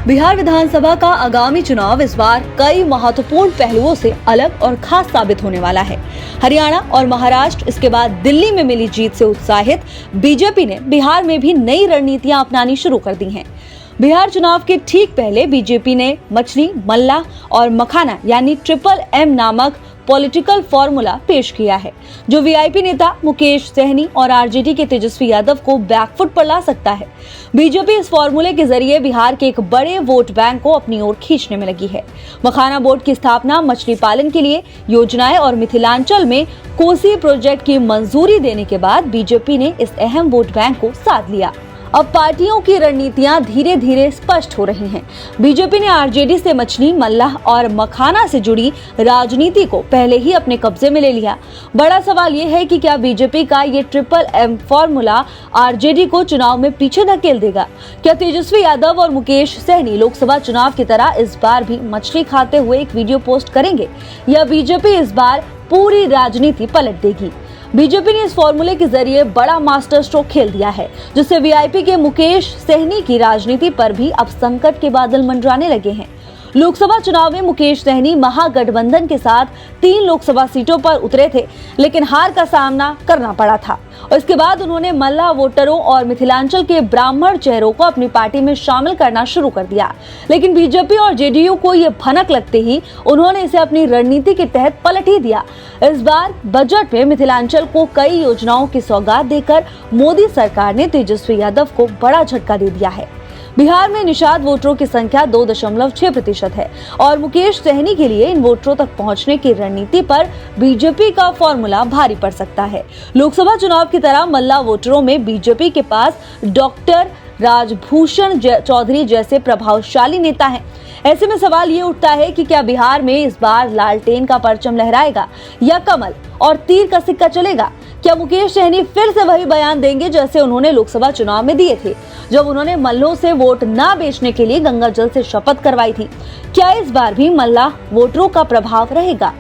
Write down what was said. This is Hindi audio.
बिहार विधानसभा का आगामी चुनाव इस बार कई महत्वपूर्ण पहलुओं से अलग और खास साबित होने वाला है। हरियाणा और महाराष्ट्र, इसके बाद दिल्ली में मिली जीत से उत्साहित बीजेपी ने बिहार में भी नई रणनीतियां अपनानी शुरू कर दी हैं। बिहार चुनाव के ठीक पहले बीजेपी ने मछली, मल्ला और मखाना यानी ट्रिपल एम नामक पॉलिटिकल फॉर्मूला पेश किया है, जो वीआईपी नेता मुकेश सहनी और आरजेडी के तेजस्वी यादव को बैकफुट पर ला सकता है। बीजेपी इस फॉर्मूले के जरिए बिहार के एक बड़े वोट बैंक को अपनी ओर खींचने में लगी है। मखाना बोर्ड की स्थापना, मछली पालन के लिए योजनाएं और मिथिलांचल में कोसी प्रोजेक्ट की मंजूरी देने के बाद बीजेपी ने इस अहम वोट बैंक को साध लिया। अब पार्टियों की रणनीतियां धीरे धीरे स्पष्ट हो रही हैं। बीजेपी ने आरजेडी से मछली, मल्लाह और मखाना से जुड़ी राजनीति को पहले ही अपने कब्जे में ले लिया। बड़ा सवाल ये है कि क्या बीजेपी का ये ट्रिपल एम फॉर्मूला आरजेडी को चुनाव में पीछे धकेल देगा? क्या तेजस्वी यादव और मुकेश सहनी लोकसभा चुनाव की तरह इस बार भी मछली खाते हुए एक वीडियो पोस्ट करेंगे, या बीजेपी इस बार पूरी राजनीति पलट देगी? बीजेपी ने इस फॉर्मूले के जरिए बड़ा मास्टर स्ट्रोक खेल दिया है, जिससे वीआईपी के मुकेश सहनी की राजनीति पर भी अब संकट के बादल मंडराने लगे हैं। लोकसभा चुनाव में मुकेश सहनी महागठबंधन के साथ 3 लोकसभा सीटों पर उतरे थे, लेकिन हार का सामना करना पड़ा था। और इसके बाद उन्होंने मल्लाह वोटरों और मिथिलांचल के ब्राह्मण चेहरों को अपनी पार्टी में शामिल करना शुरू कर दिया। लेकिन बीजेपी और जेडीयू को ये भनक लगते ही उन्होंने इसे अपनी रणनीति के तहत पलट ही दिया। इस बार बजट में मिथिलांचल को कई योजनाओं की सौगात देकर मोदी सरकार ने तेजस्वी यादव को बड़ा झटका दे दिया है। बिहार में निषाद वोटरों की संख्या 2.6% है और मुकेश सहनी के लिए इन वोटरों तक पहुंचने की रणनीति पर बीजेपी का फॉर्मूला भारी पड़ सकता है। लोकसभा चुनाव की तरह मल्ला वोटरों में बीजेपी के पास डॉक्टर राजभूषण चौधरी जैसे प्रभावशाली नेता हैं। ऐसे में सवाल ये उठता है कि क्या बिहार में इस बार लालटेन का परचम लहराएगा या कमल और तीर का सिक्का चलेगा? क्या मुकेश सहनी फिर से वही बयान देंगे जैसे उन्होंने लोकसभा चुनाव में दिए थे, जब उन्होंने मल्लों से वोट ना बेचने के लिए गंगा जल से शपथ करवाई थी? क्या इस बार भी मल्ला वोटरों का प्रभाव रहेगा?